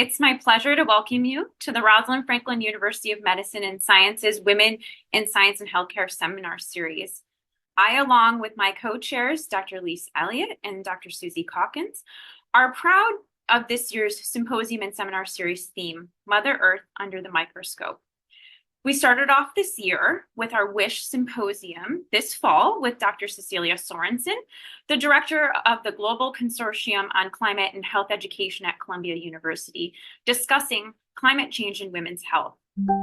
It's my pleasure to welcome you to the Rosalind Franklin University of Medicine and Sciences Women in Science and Healthcare Seminar Series. I, along with my co-chairs, Dr. Lise Elliott and Dr. Susie Calkins, are proud of this year's Symposium and Seminar Series theme, Mother Earth Under the Microscope. We started off this year with our WISH Symposium this fall with Dr. Cecilia Sorensen, the director of the Global Consortium on Climate and Health Education at Columbia University, discussing climate change in women's health.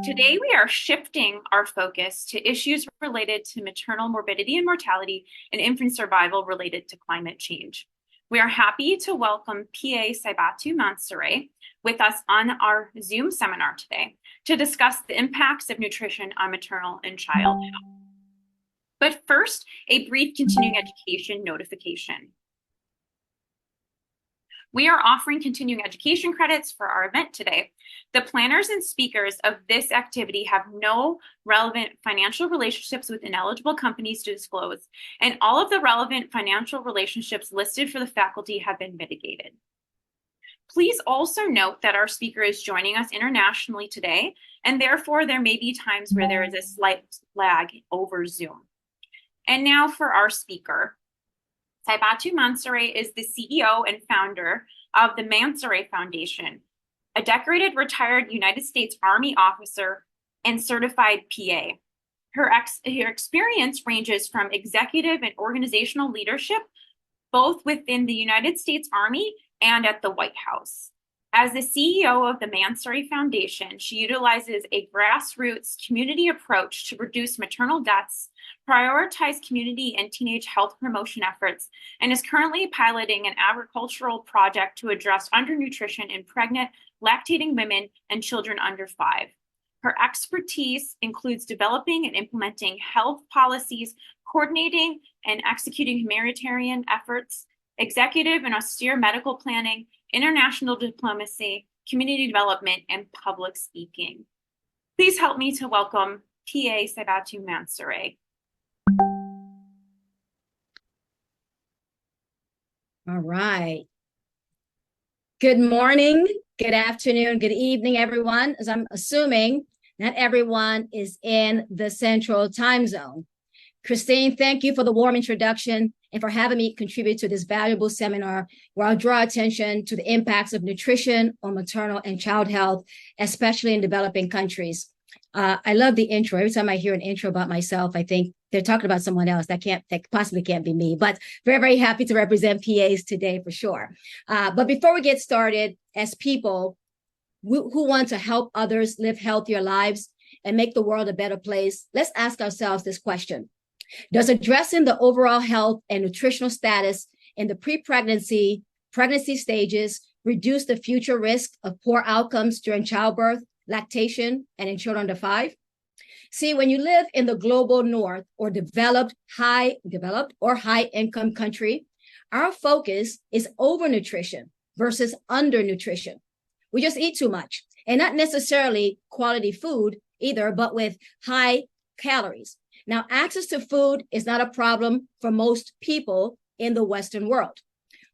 Today, we are shifting our focus to issues related to maternal morbidity and mortality and infant survival related to climate change. We are happy to welcome PA Saibatu Mansaray with us on our Zoom seminar today to discuss the impacts of nutrition on maternal and child health. But first, a brief continuing education notification. We are offering continuing education credits for our event today. The planners and speakers of this activity have no relevant financial relationships with ineligible companies to disclose, and all of the relevant financial relationships listed for the faculty have been mitigated. Please also note that our speaker is joining us internationally today, and therefore there may be times where there is a slight lag over Zoom. And now for our speaker. Saibatu Mansaray is the CEO and founder of the Mansaray Foundation, a decorated retired United States Army officer and certified PA. Her experience ranges from executive and organizational leadership, both within the United States Army and at the White House. As the CEO of the Mansaray Foundation, she utilizes a grassroots community approach to reduce maternal deaths, prioritize community and teenage health promotion efforts, and is currently piloting an agricultural project to address undernutrition in pregnant, lactating women and children under 5. Her expertise includes developing and implementing health policies, coordinating and executing humanitarian efforts, executive and austere medical planning, international diplomacy, community development, and public speaking. Please help me to welcome PA Saibatu Mansaray. All right. Good morning, good afternoon, good evening, everyone. As I'm assuming not everyone is in the Central Time Zone. Christine, thank you for the warm introduction and for having me contribute to this valuable seminar where I'll draw attention to the impacts of nutrition on maternal and child health, especially in developing countries. I love the intro. Every time I hear an intro about myself, I think they're talking about someone else that possibly can't be me, but very, very happy to represent PAs today for sure. But before we get started, as people who want to help others live healthier lives and make the world a better place, let's ask ourselves this question. Does addressing the overall health and nutritional status in the pre-pregnancy, pregnancy stages reduce the future risk of poor outcomes during childbirth, lactation, and in children under 5? See, when you live in the global north or developed or high-income country, our focus is overnutrition versus undernutrition. We just eat too much, and not necessarily quality food either, but with high calories. Now, access to food is not a problem for most people in the Western world.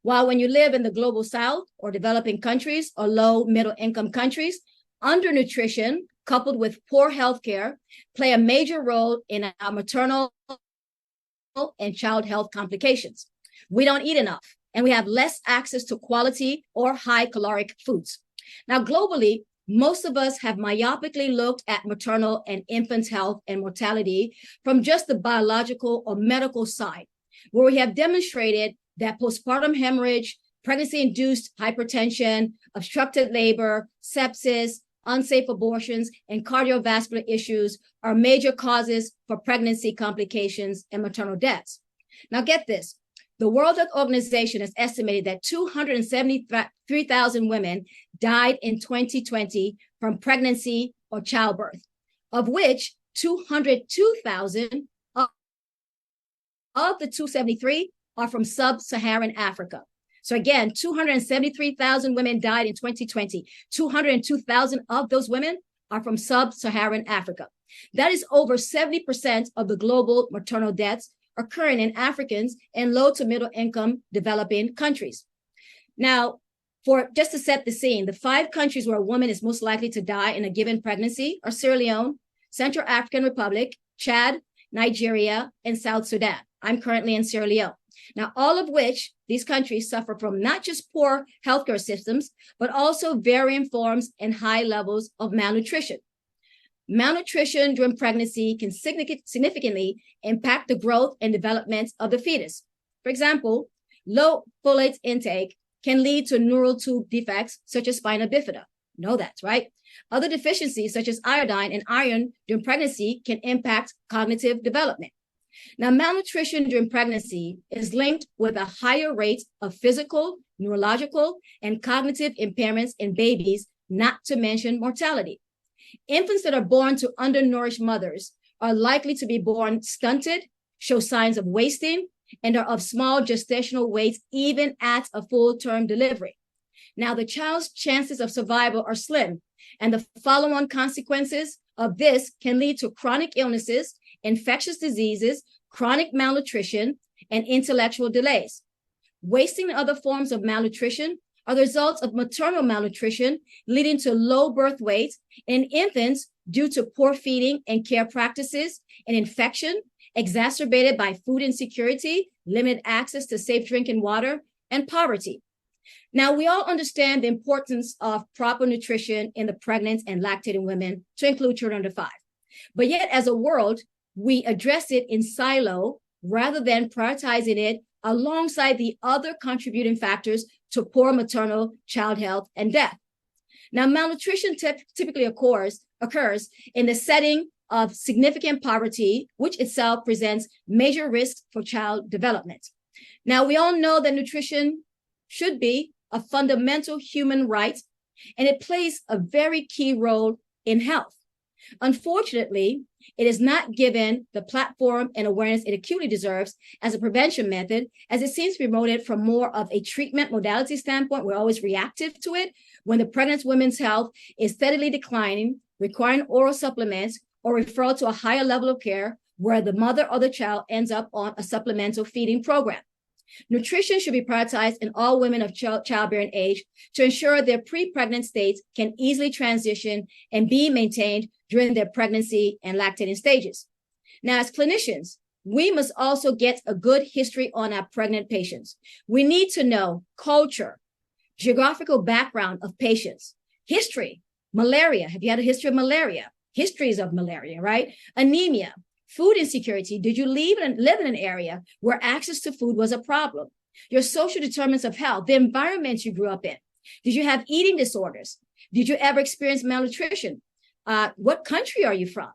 While when you live in the global south or developing countries or low middle income countries, undernutrition coupled with poor healthcare play a major role in our maternal and child health complications. We don't eat enough, and we have less access to quality or high caloric foods. Now, globally, most of us have myopically looked at maternal and infant health and mortality from just the biological or medical side, where we have demonstrated that postpartum hemorrhage, pregnancy-induced hypertension, obstructed labor, sepsis, unsafe abortions, and cardiovascular issues are major causes for pregnancy complications and maternal deaths. Now get this. The World Health Organization has estimated that 273,000 women died in 2020 from pregnancy or childbirth, of which 202,000 of the 273 are from sub-Saharan Africa. So again, 273,000 women died in 2020. 202,000 of those women are from sub-Saharan Africa. That is over 70% of the global maternal deaths occurring in Africans and low to middle income developing countries. Now, For just to set the scene, the 5 countries where a woman is most likely to die in a given pregnancy are Sierra Leone, Central African Republic, Chad, Nigeria, and South Sudan. I'm currently in Sierra Leone. Now, all of which these countries suffer from not just poor healthcare systems, but also varying forms and high levels of malnutrition. Malnutrition during pregnancy can significantly impact the growth and development of the fetus. For example, low folate intake can lead to neural tube defects such as spina bifida. Know that, right? Other deficiencies such as iodine and iron during pregnancy can impact cognitive development. Now, malnutrition during pregnancy is linked with a higher rate of physical, neurological, and cognitive impairments in babies, not to mention mortality. Infants that are born to undernourished mothers are likely to be born stunted, show signs of wasting, and are of small gestational weights even at a full-term delivery. Now, the child's chances of survival are slim, and the follow-on consequences of this can lead to chronic illnesses, infectious diseases, chronic malnutrition, and intellectual delays. Wasting and other forms of malnutrition are the results of maternal malnutrition, leading to low birth weight in infants due to poor feeding and care practices, and infection exacerbated by food insecurity, limited access to safe drinking water, and poverty. Now, we all understand the importance of proper nutrition in the pregnant and lactating women, to include children under 5. But yet, as a world, we address it in silo rather than prioritizing it alongside the other contributing factors to poor maternal child health and death. Now, malnutrition typically occurs in the setting of significant poverty, which itself presents major risks for child development. Now, we all know that nutrition should be a fundamental human right, and it plays a very key role in health. Unfortunately, it is not given the platform and awareness it acutely deserves as a prevention method, as it seems to be promoted from more of a treatment modality standpoint. We're always reactive to it when the pregnant woman's health is steadily declining, requiring oral supplements or referral to a higher level of care where the mother or the child ends up on a supplemental feeding program. Nutrition should be prioritized in all women of childbearing age to ensure their pre-pregnant states can easily transition and be maintained during their pregnancy and lactating stages. Now, as clinicians, we must also get a good history on our pregnant patients. We need to know culture, geographical background of patients, history, malaria. Have you had a history of malaria? Histories of malaria, right? Anemia. Food insecurity. Did you live in an area where access to food was a problem? Your social determinants of health, the environment you grew up in. Did you have eating disorders? Did you ever experience malnutrition? What country are you from?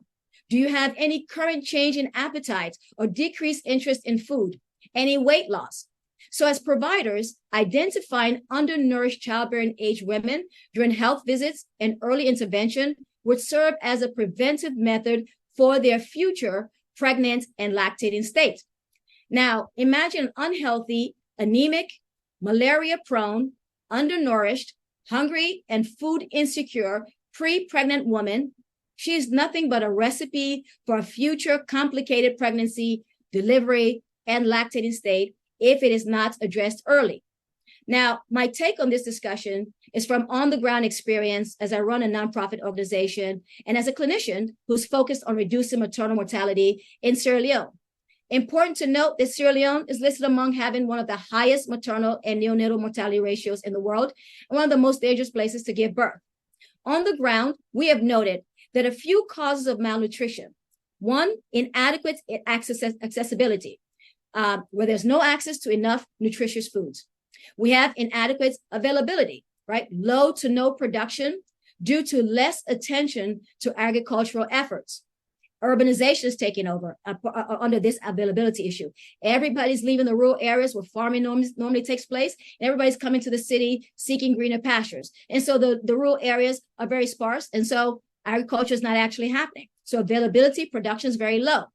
Do you have any current change in appetite or decreased interest in food? Any weight loss? So as providers, identifying undernourished childbearing age women during health visits and early intervention would serve as a preventive method for their future pregnant and lactating state. Now, imagine an unhealthy, anemic, malaria-prone, undernourished, hungry, and food insecure pre-pregnant woman. She is nothing but a recipe for a future complicated pregnancy, delivery, and lactating state if it is not addressed early. Now, my take on this discussion is from on-the-ground experience as I run a nonprofit organization and as a clinician who's focused on reducing maternal mortality in Sierra Leone. Important to note that Sierra Leone is listed among having one of the highest maternal and neonatal mortality ratios in the world and one of the most dangerous places to give birth. On the ground, we have noted that a few causes of malnutrition. One, inadequate accessibility, where there's no access to enough nutritious foods. We have inadequate availability, right? Low to no production due to less attention to agricultural efforts. Urbanization is taking over under this availability issue. Everybody's leaving the rural areas where farming normally takes place, and everybody's coming to the city seeking greener pastures. And so the rural areas are very sparse, and so agriculture is not actually happening. So availability, production is very low.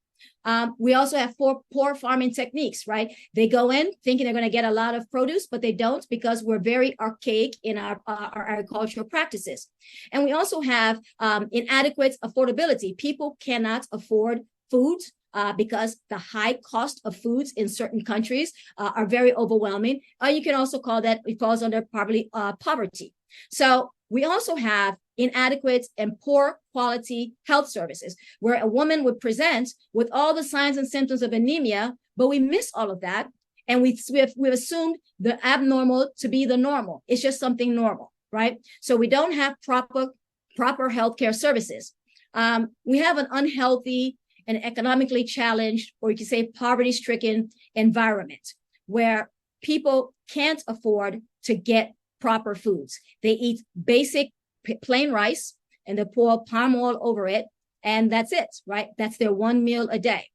We also have poor farming techniques, right? They go in thinking they're going to get a lot of produce, but they don't because we're very archaic in our agricultural practices. And we also have inadequate affordability. People cannot afford foods because the high cost of foods in certain countries are very overwhelming. You can also call that, it falls under poverty. So we also have inadequate and poor quality health services, where a woman would present with all the signs and symptoms of anemia, but we miss all of that. And we've assumed the abnormal to be the normal. It's just something normal, right? So we don't have proper healthcare services. We have an unhealthy and economically challenged, or you can say poverty-stricken environment, where people can't afford to get proper foods. They eat basic plain rice and they pour palm oil over it, and that's it, right? That's their one meal a day.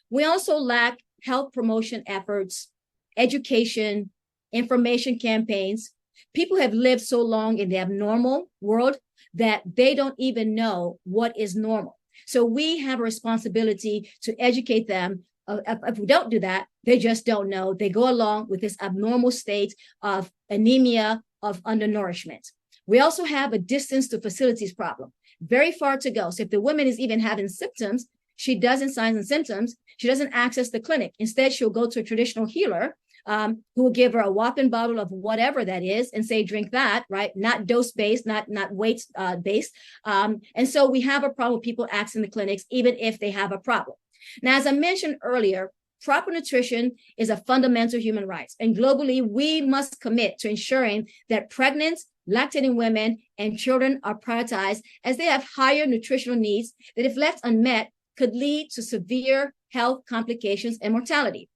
We also lack health promotion efforts, education, information campaigns. People have lived so long in the abnormal world that they don't even know what is normal. So we have a responsibility to educate them. If we don't do that, they just don't know. They go along with this abnormal state of anemia, of undernourishment. We also have a distance to facilities problem, very far to go. So if the woman is even having symptoms, signs and symptoms, she doesn't access the clinic. Instead, she'll go to a traditional healer who will give her a whopping bottle of whatever that is and say, drink that, right? Not dose-based, not weight-based. And so we have a problem with people accessing the clinics, even if they have a problem. Now, as I mentioned earlier, proper nutrition is a fundamental human right. And globally, we must commit to ensuring that pregnant, lactating women and children are prioritized, as they have higher nutritional needs that, if left unmet, could lead to severe health complications and mortality.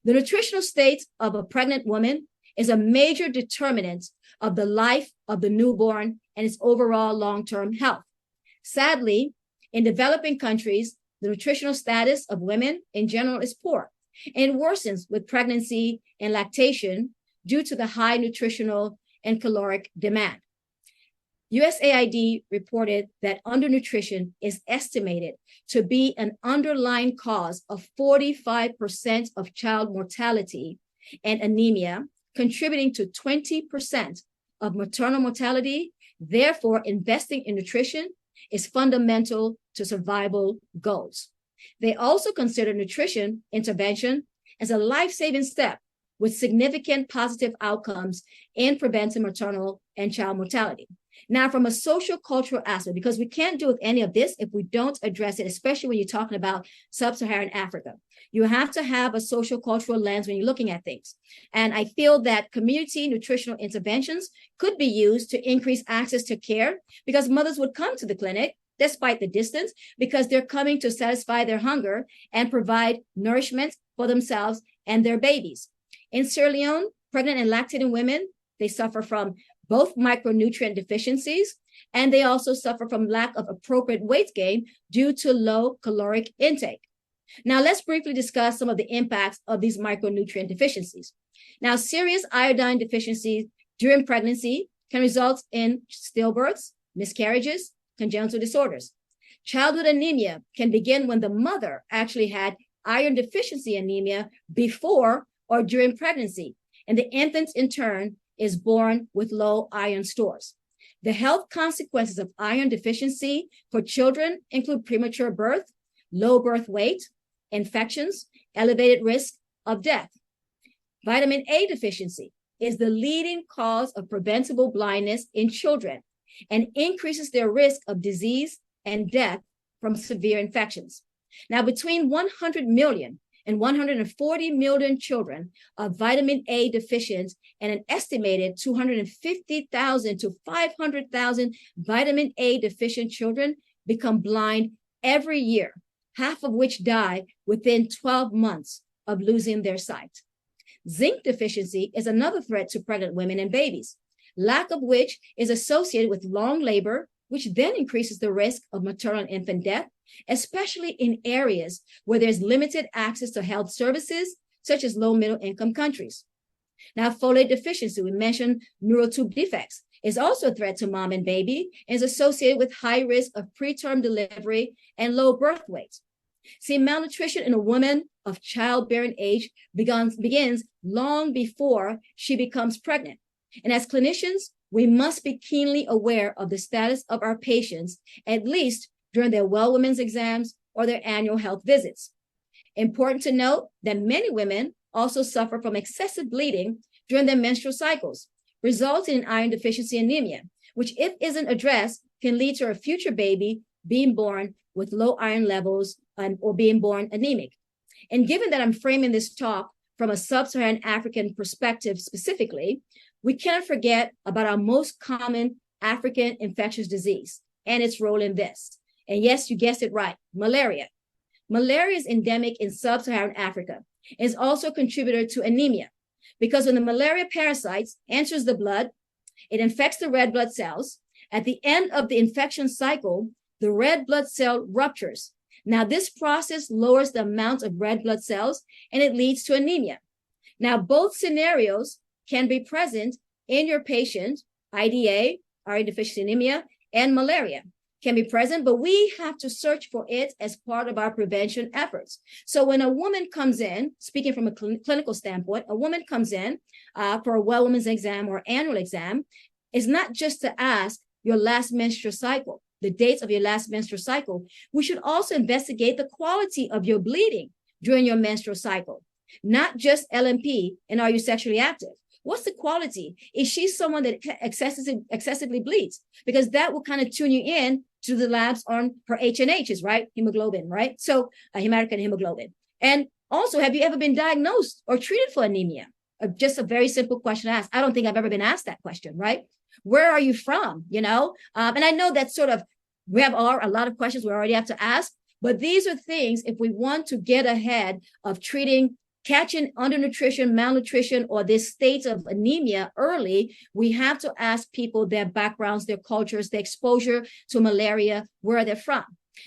The nutritional state of a pregnant woman is a major determinant of the life of the newborn and its overall long-term health. Sadly, in developing countries, the nutritional status of women in general is poor and worsens with pregnancy and lactation due to the high nutritional and caloric demand. USAID reported that undernutrition is estimated to be an underlying cause of 45% of child mortality and anemia, contributing to 20% of maternal mortality. Therefore, investing in nutrition is fundamental to survival goals. They also consider nutrition intervention as a life-saving step with significant positive outcomes in preventing maternal and child mortality. Now, from a social cultural aspect, because we can't do any of this if we don't address it, especially when you're talking about sub-Saharan Africa. You have to have a social cultural lens when you're looking at things. And I feel that community nutritional interventions could be used to increase access to care, because mothers would come to the clinic despite the distance, because they're coming to satisfy their hunger and provide nourishment for themselves and their babies. In Sierra Leone, pregnant and lactating women, they suffer from both micronutrient deficiencies, and they also suffer from lack of appropriate weight gain due to low caloric intake. Now, let's briefly discuss some of the impacts of these micronutrient deficiencies. Now, serious iodine deficiencies during pregnancy can result in stillbirths, miscarriages, congenital disorders. Childhood anemia can begin when the mother actually had iron deficiency anemia before or during pregnancy, and the infant in turn is born with low iron stores. The health consequences of iron deficiency for children include premature birth, low birth weight, infections, elevated risk of death. Vitamin A deficiency is the leading cause of preventable blindness in children and increases their risk of disease and death from severe infections. Now, between 100 million and 140 million children are vitamin A deficient, and an estimated 250,000 to 500,000 vitamin A deficient children become blind every year, half of which die within 12 months of losing their sight. Zinc deficiency is another threat to pregnant women and babies, lack of which is associated with long labor, which then increases the risk of maternal and infant death, especially in areas where there's limited access to health services, such as low middle income countries. Now, folate deficiency, we mentioned neural tube defects, is also a threat to mom and baby and is associated with high risk of preterm delivery and low birth weight. See, malnutrition in a woman of childbearing age begins long before she becomes pregnant. And as clinicians, we must be keenly aware of the status of our patients, at least during their well women's exams or their annual health visits. Important to note that many women also suffer from excessive bleeding during their menstrual cycles, resulting in iron deficiency anemia, which, if isn't addressed, can lead to a future baby being born with low iron levels or being born anemic. And given that I'm framing this talk from a sub-Saharan African perspective specifically, we cannot forget about our most common African infectious disease and its role in this. And yes, you guessed it right, malaria. Malaria is endemic in sub-Saharan Africa and is also a contributor to anemia because when the malaria parasites enters the blood, it infects the red blood cells. At the end of the infection cycle, the red blood cell ruptures. Now, this process lowers the amount of red blood cells and it leads to anemia. Now, both scenarios can be present in your patient, IDA, iron deficiency anemia, and malaria can be present, but we have to search for it as part of our prevention efforts. So when a woman comes in, speaking from a clinical standpoint, a woman comes in for a well woman's exam or annual exam, it's not just to ask your last menstrual cycle, the dates of your last menstrual cycle. We should also investigate the quality of your bleeding during your menstrual cycle, not just LMP and are you sexually active? What's the quality? Is she someone that excessively bleeds? Because that will kind of tune you in to the labs on her H&Hs, right? Hemoglobin, right? So hematocrit and hemoglobin. And also, have you ever been diagnosed or treated for anemia? Just a very simple question to ask. I don't think I've ever been asked that question, right? Where are you from? You know, and I know that sort of we have a lot of questions we already have to ask, but these are things if we want to get ahead of catching undernutrition, malnutrition, or this state of anemia early, we have to ask people their backgrounds, their cultures, their exposure to malaria, where they're from.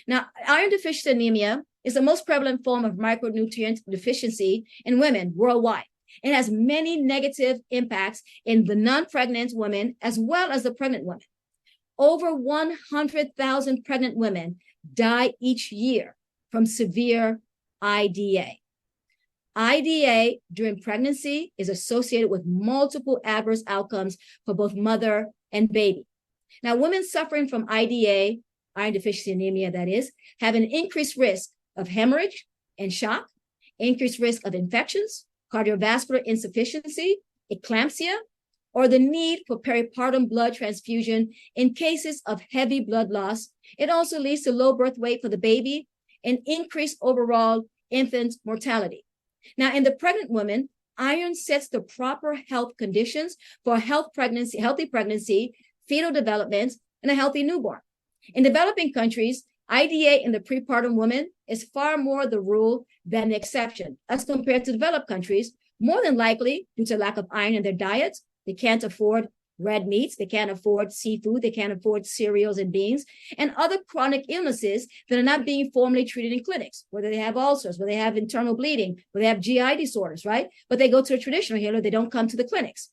Now, iron deficiency anemia is the most prevalent form of micronutrient deficiency in women worldwide. It has many negative impacts in the non-pregnant women as well as the pregnant women. Over 100,000 pregnant women die each year from severe IDA. IDA during pregnancy is associated with multiple adverse outcomes for both mother and baby. Now, women suffering from IDA, iron deficiency anemia, that is, have an increased risk of hemorrhage and shock, increased risk of infections, cardiovascular insufficiency, eclampsia, or the need for peripartum blood transfusion in cases of heavy blood loss. It also leads to low birth weight for the baby and increased overall infant mortality. Now, in the pregnant woman, iron sets the proper health conditions for a healthy pregnancy, fetal development, and a healthy newborn. In developing countries, IDA in the prepartum woman is far more the rule than the exception, as compared to developed countries, more than likely due to lack of iron in their diet. They can't afford red meats, they can't afford seafood, they can't afford cereals and beans, and other chronic illnesses that are not being formally treated in clinics, whether they have ulcers, whether they have internal bleeding, whether they have GI disorders, right? But they go to a traditional healer, they don't come to the clinics.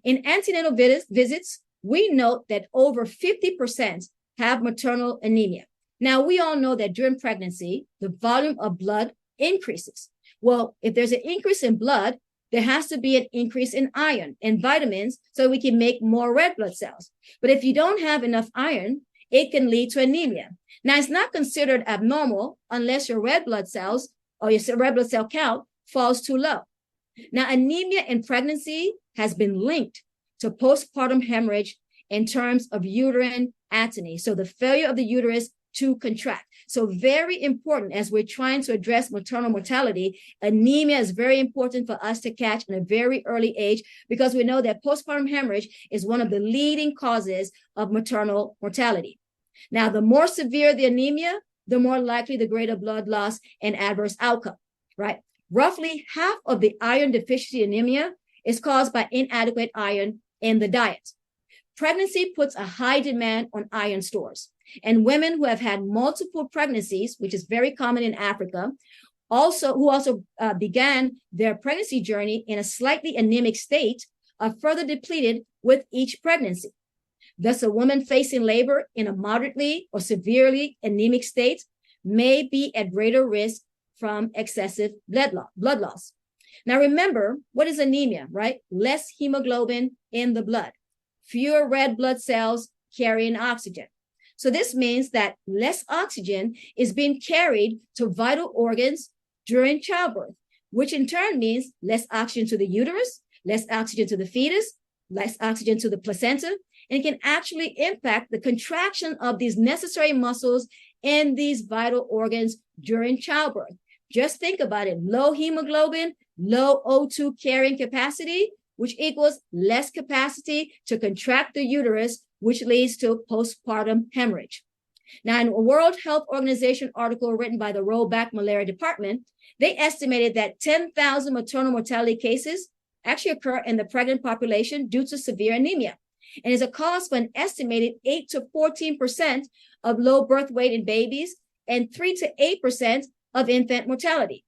In antenatal visits, we note that over 50% have maternal anemia. Now, we all know that during pregnancy, the volume of blood increases. Well, if there's an increase in blood, there has to be an increase in iron and vitamins so we can make more red blood cells. But if you don't have enough iron, it can lead to anemia. Now, it's not considered abnormal unless your red blood cells or your red blood cell count falls too low. Now, anemia in pregnancy has been linked to postpartum hemorrhage in terms of uterine atony, so the failure of the uterus to contract. So very important as we're trying to address maternal mortality. Anemia is very important for us to catch in a very early age because we know that postpartum hemorrhage is one of the leading causes of maternal mortality. Now, the more severe the anemia, the more likely the greater blood loss and adverse outcome, right? Roughly half of the iron deficiency anemia is caused by inadequate iron in the diet. Pregnancy puts a high demand on iron stores. And women who have had multiple pregnancies, which is very common in Africa, who also began their pregnancy journey in a slightly anemic state, are further depleted with each pregnancy. Thus, a woman facing labor in a moderately or severely anemic state may be at greater risk from excessive blood loss. Now, remember, what is anemia, right? Less hemoglobin in the blood, fewer red blood cells carrying oxygen. So this means that less oxygen is being carried to vital organs, during childbirth, which in turn means less oxygen to the uterus, less oxygen to the fetus, less oxygen to the placenta, and it can actually impact the contraction of these necessary muscles in these vital organs during childbirth. Just think about it. Low hemoglobin, low O2 carrying capacity, which equals less capacity to contract the uterus, which leads to postpartum hemorrhage. Now, in a World Health Organization article written by the Rollback Malaria Department, they estimated that 10,000 maternal mortality cases actually occur in the pregnant population due to severe anemia, and is a cause for an estimated 8 to 14% of low birth weight in babies and 3 to 8% of infant mortality.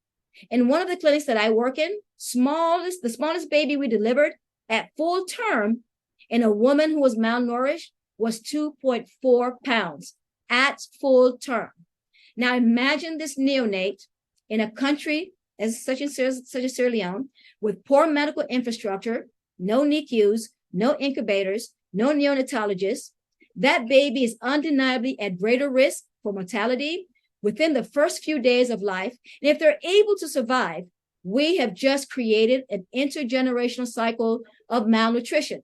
In one of the clinics that I work in, the smallest baby we delivered at full term in a woman who was malnourished was 2.4 pounds at full term. Now imagine this neonate in a country such as Sierra Leone with poor medical infrastructure, no NICUs, no incubators, no neonatologists. That baby is undeniably at greater risk for mortality within the first few days of life. And if they're able to survive, we have just created an intergenerational cycle of malnutrition.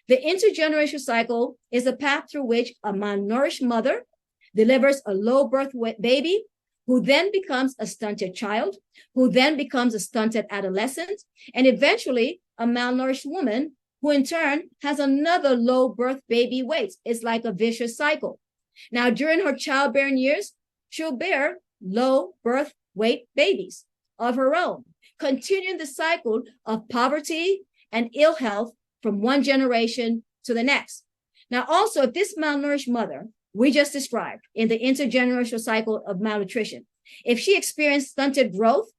The intergenerational cycle is a path through which a malnourished mother delivers a low birth weight baby, who then becomes a stunted child, who then becomes a stunted adolescent, and eventually a malnourished woman, who in turn has another low birth baby weight. It's like a vicious cycle. Now, during her childbearing years, she'll bear low birth weight babies of her own, continuing the cycle of poverty and ill health from one generation to the next. Now, also, if this malnourished mother we just described in the intergenerational cycle of malnutrition, if she experienced stunted growth,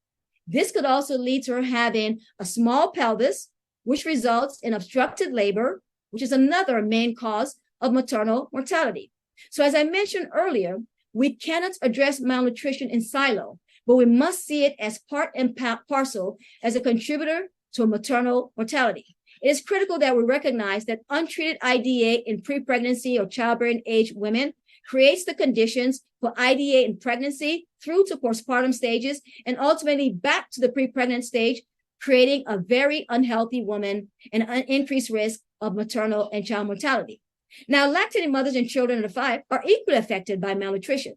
this could also lead to her having a small pelvis, which results in obstructed labor, which is another main cause of maternal mortality. So as I mentioned earlier, we cannot address malnutrition in silo, but we must see it as part and parcel as a contributor to maternal mortality. It is critical that we recognize that untreated IDA in pre-pregnancy or childbearing age women creates the conditions for IDA in pregnancy through to postpartum stages and ultimately back to the pre-pregnant stage, creating a very unhealthy woman and an increased risk of maternal and child mortality. Now, lactating mothers and children under 5 are equally affected by malnutrition.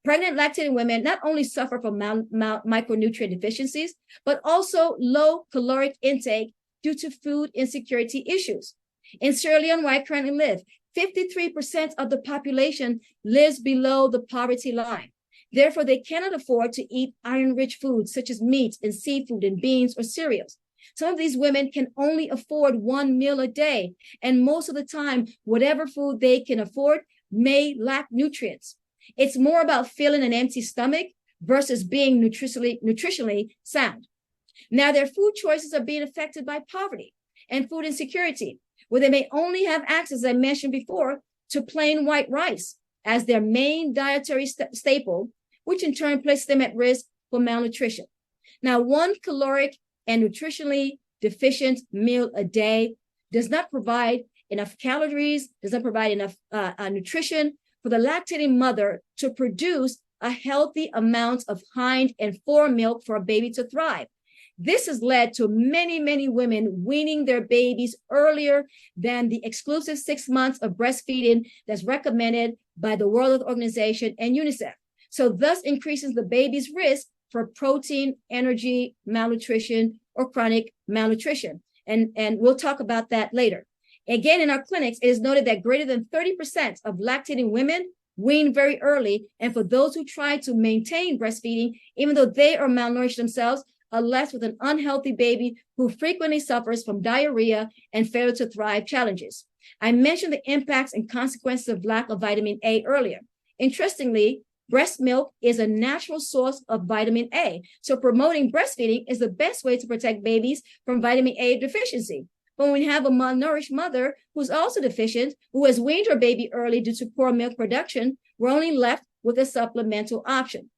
Pregnant lactating women not only suffer from micronutrient deficiencies, but also low caloric intake due to food insecurity issues. In Sierra Leone, where I currently live, 53% of the population lives below the poverty line. Therefore, they cannot afford to eat iron-rich foods such as meat and seafood and beans or cereals. Some of these women can only afford one meal a day, and most of the time, whatever food they can afford may lack nutrients. It's more about filling an empty stomach versus being nutritionally sound. Now, their food choices are being affected by poverty and food insecurity, where they may only have access, as I mentioned before, to plain white rice as their main dietary staple, which in turn places them at risk for malnutrition. Now, one caloric and nutritionally deficient meal a day does not provide enough calories, does not provide enough nutrition for the lactating mother to produce a healthy amount of hind and fore milk for a baby to thrive. This has led to many, many women weaning their babies earlier than the exclusive 6 months of breastfeeding that's recommended by the World Health Organization and UNICEF. So thus increases the baby's risk for protein, energy, malnutrition, or chronic malnutrition. And we'll talk about that later. Again, in our clinics, it is noted that greater than 30% of lactating women wean very early. And for those who try to maintain breastfeeding, even though they are malnourished themselves, are left with an unhealthy baby who frequently suffers from diarrhea and failure to thrive challenges. I mentioned the impacts and consequences of lack of vitamin A earlier. Interestingly, breast milk is a natural source of vitamin A. So promoting breastfeeding is the best way to protect babies from vitamin A deficiency. But when we have a malnourished mother who's also deficient, who has weaned her baby early due to poor milk production, we're only left with a supplemental option.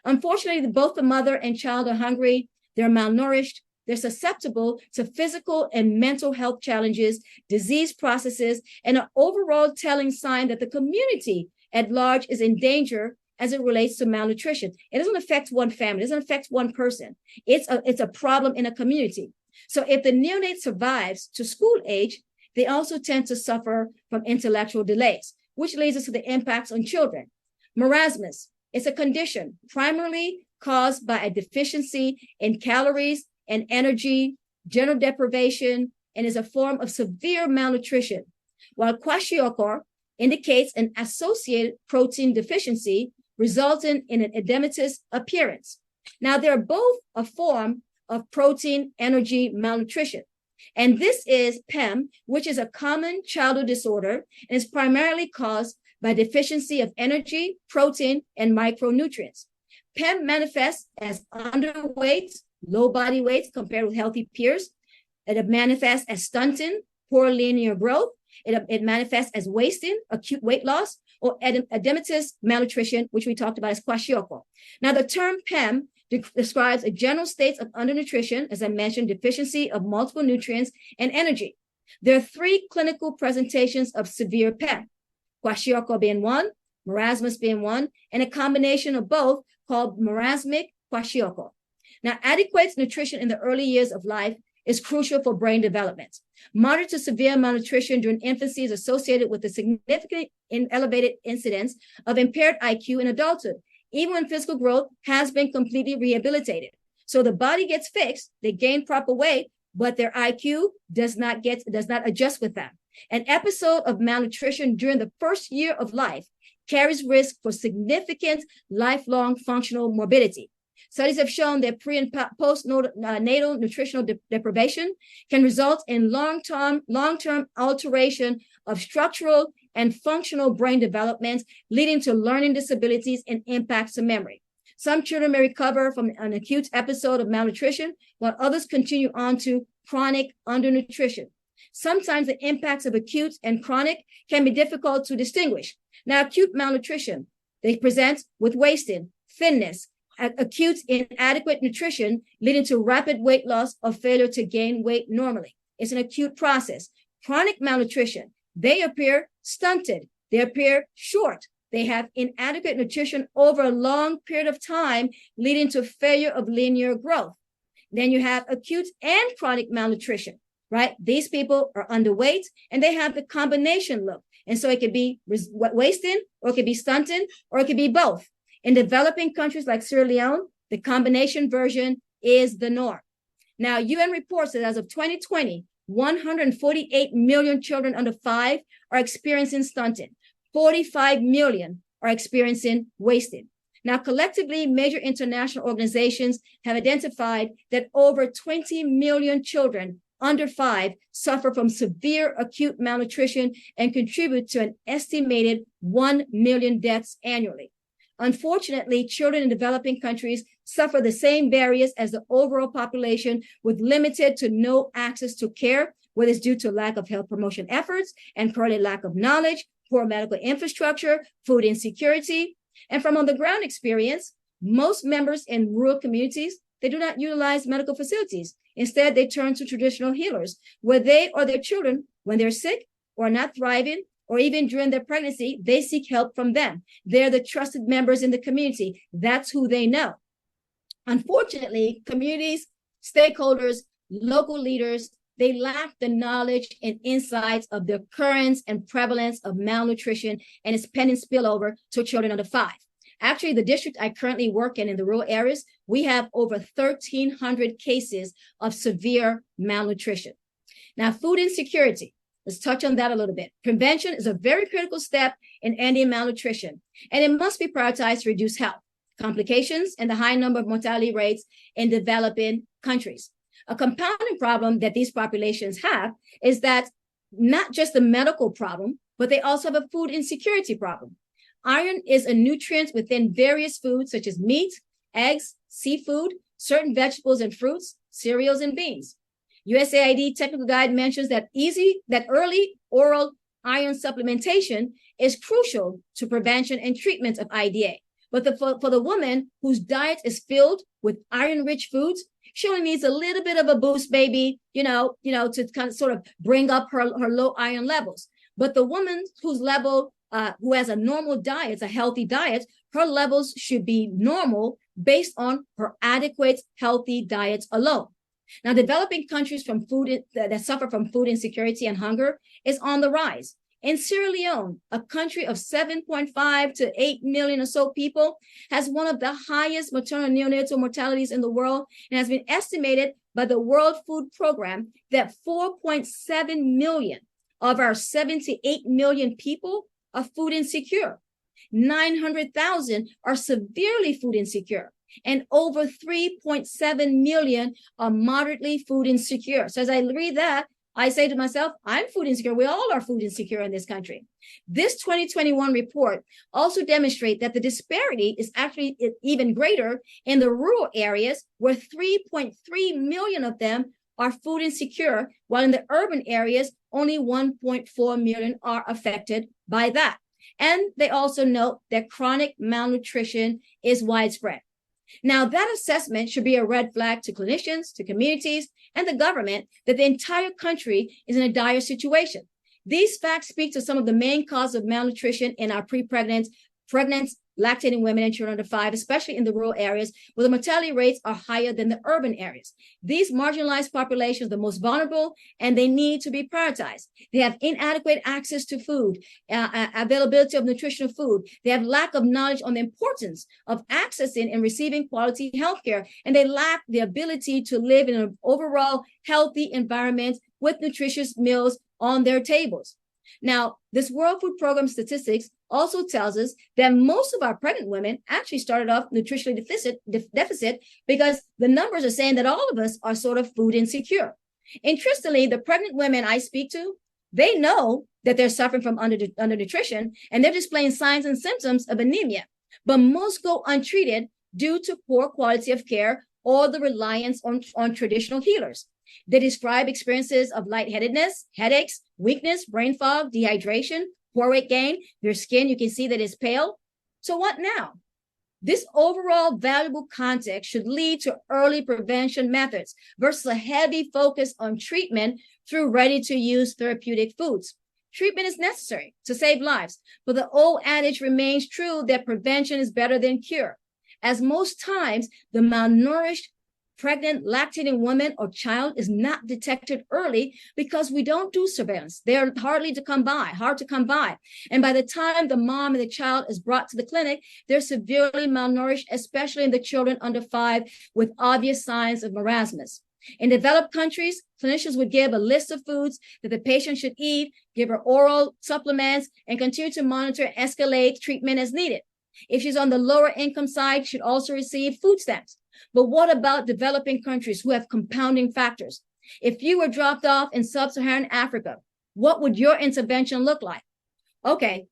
Unfortunately, both the mother and child are hungry, they're malnourished, they're susceptible to physical and mental health challenges, disease processes, and an overall telling sign that the community at large is in danger as it relates to malnutrition. It doesn't affect one family, it doesn't affect one person. It's a problem in a community. So if the neonate survives to school age, they also tend to suffer from intellectual delays, which leads us to the impacts on children. Marasmus is a condition primarily caused by a deficiency in calories and energy, general deprivation, and is a form of severe malnutrition, while kwashiorkor indicates an associated protein deficiency resulting in an edematous appearance. Now, they're both a form of protein energy malnutrition. And this is PEM, which is a common childhood disorder and is primarily caused by deficiency of energy, protein, and micronutrients. PEM manifests as underweight, low body weight compared with healthy peers. It manifests as stunting, poor linear growth. It manifests as wasting, acute weight loss, or edematous malnutrition, which we talked about as kwashiorkor. Now, the term PEM describes a general state of undernutrition, as I mentioned, deficiency of multiple nutrients and energy. There are three clinical presentations of severe PEM, kwashiorkor being one, marasmus being one, and a combination of both called marasmic kwashiorkor. Now, adequate nutrition in the early years of life is crucial for brain development. Moderate to severe malnutrition during infancy is associated with a significant elevated incidence of impaired IQ in adulthood, even when physical growth has been completely rehabilitated. So the body gets fixed, they gain proper weight, but their IQ does not adjust with them. An episode of malnutrition during the first year of life carries risk for significant lifelong functional morbidity. Studies have shown that pre and post-natal nutritional deprivation can result in long-term alteration of structural and functional brain development, leading to learning disabilities and impacts to memory. Some children may recover from an acute episode of malnutrition, while others continue on to chronic undernutrition. Sometimes the impacts of acute and chronic can be difficult to distinguish. Now, acute malnutrition, they present with wasting, thinness, acute inadequate nutrition leading to rapid weight loss or failure to gain weight normally. It's an acute process. Chronic malnutrition, they appear stunted, they appear short, they have inadequate nutrition over a long period of time, leading to failure of linear growth. Then you have acute and chronic malnutrition, right? These people are underweight and they have the combination look. And so it could be wasting, or it could be stunting, or it could be both. In developing countries like Sierra Leone, the combination version is the norm. Now, UN reports that as of 2020, 148 million children under 5 are experiencing stunting. 45 million are experiencing wasting. Now, collectively, major international organizations have identified that over 20 million children under 5 suffer from severe acute malnutrition and contribute to an estimated 1 million deaths annually. Unfortunately, children in developing countries suffer the same barriers as the overall population, with limited to no access to care, whether it's due to lack of health promotion efforts and currently lack of knowledge, poor medical infrastructure, food insecurity. And from on the ground experience, most members in rural communities, they do not utilize medical facilities. Instead, they turn to traditional healers, where they or their children, when they're sick or not thriving, or even during their pregnancy, they seek help from them. They're the trusted members in the community. That's who they know. Unfortunately, communities, stakeholders, local leaders, they lack the knowledge and insights of the occurrence and prevalence of malnutrition and its pending spillover to children under 5. Actually, the district I currently work in the rural areas, we have over 1,300 cases of severe malnutrition. Now, food insecurity. Let's touch on that a little bit. Prevention is a very critical step in ending malnutrition, and it must be prioritized to reduce health complications and the high number of mortality rates in developing countries. A compounding problem that these populations have is that not just the medical problem, but they also have a food insecurity problem. Iron is a nutrient within various foods such as meat, eggs, seafood, certain vegetables and fruits, cereals, and beans. USAID technical guide mentions that early oral iron supplementation is crucial to prevention and treatment of IDA. But for the woman whose diet is filled with iron-rich foods, she only needs a little bit of a boost, baby, to kind of sort of bring up her low iron levels. But the woman whose level, who has a normal diet, a healthy diet, her levels should be normal based on her adequate, healthy diets alone. Now, developing countries from food that suffer from food insecurity and hunger is on the rise. In Sierra Leone, a country of 7.5 to 8 million or so people, has one of the highest maternal neonatal mortalities in the world, and has been estimated by the World Food Program that 4.7 million of our 78 million people are food insecure. 900,000 are severely food insecure, and over 3.7 million are moderately food insecure. So as I read that, I say to myself, I'm food insecure. We all are food insecure in this country. This 2021 report also demonstrates that the disparity is actually even greater in the rural areas, where 3.3 million of them are food insecure, while in the urban areas, only 1.4 million are affected by that. And they also note that chronic malnutrition is widespread. Now, that assessment should be a red flag to clinicians, to communities, and the government that the entire country is in a dire situation. These facts speak to some of the main causes of malnutrition in our pregnant, lactating women and children under 5, especially in the rural areas where the mortality rates are higher than the urban areas. These marginalized populations are the most vulnerable, and they need to be prioritized. They have inadequate access to food, availability of nutritional food. They have lack of knowledge on the importance of accessing and receiving quality healthcare, and they lack the ability to live in an overall healthy environment with nutritious meals on their tables. Now, this World Food Program statistics also tells us that most of our pregnant women actually started off nutritionally deficit because the numbers are saying that all of us are sort of food insecure. Interestingly, the pregnant women I speak to, they know that they're suffering from undernutrition, and they're displaying signs and symptoms of anemia, but most go untreated due to poor quality of care or the reliance on traditional healers. They describe experiences of lightheadedness, headaches, weakness, brain fog, dehydration, poor weight gain. Their skin, you can see that is pale. So what now? This overall valuable context should lead to early prevention methods versus a heavy focus on treatment through ready-to-use therapeutic foods. Treatment is necessary to save lives, but the old adage remains true that prevention is better than cure, as most times the malnourished pregnant, lactating woman or child is not detected early because we don't do surveillance. They're hard to come by. And by the time the mom and the child is brought to the clinic, they're severely malnourished, especially in the children under 5 with obvious signs of marasmus. In developed countries, clinicians would give a list of foods that the patient should eat, give her oral supplements, and continue to monitor and escalate treatment as needed. If she's on the lower income side, she'd also receive food stamps. But what about developing countries who have compounding factors? If you were dropped off in sub-Saharan Africa, what would your intervention look like? Okay,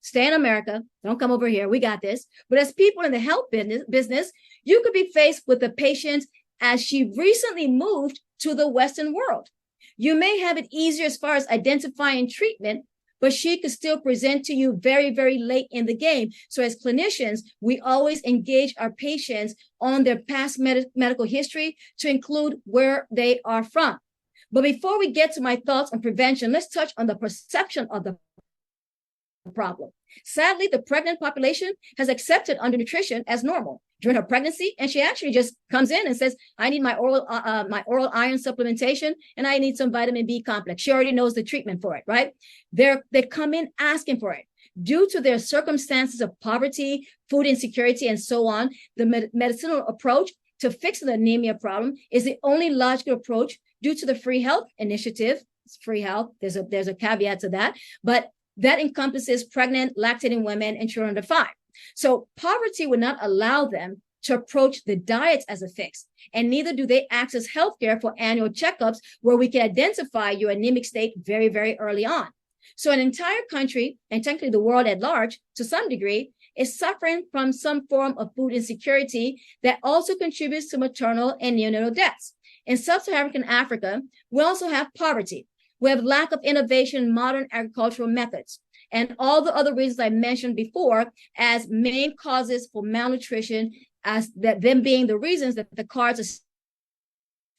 stay in America. Don't come over here. We got this. But as people in the health business, you could be faced with a patient as she recently moved to the Western world. You may have it easier as far as identifying treatment, but she could still present to you very, very late in the game. So as clinicians, we always engage our patients on their past medical history to include where they are from. But before we get to my thoughts on prevention, let's touch on the perception of the problem. Sadly, the pregnant population has accepted undernutrition as normal during her pregnancy, and she actually just comes in and says, I need my oral iron supplementation, and I need some vitamin B complex. She already knows the treatment for it, right? They come in asking for it. Due to their circumstances of poverty, food insecurity, and so on, the medicinal approach to fix the anemia problem is the only logical approach due to the free health initiative. It's free health. There's a caveat to that, but that encompasses pregnant, lactating women and children under 5. So poverty would not allow them to approach the diets as a fix, and neither do they access healthcare for annual checkups where we can identify your anemic state very, very early on. So an entire country, and technically the world at large, to some degree, is suffering from some form of food insecurity that also contributes to maternal and neonatal deaths. In sub-Saharan Africa, we also have poverty. We have lack of innovation in modern agricultural methods, and all the other reasons I mentioned before as main causes for malnutrition, as that them being the reasons that the cards are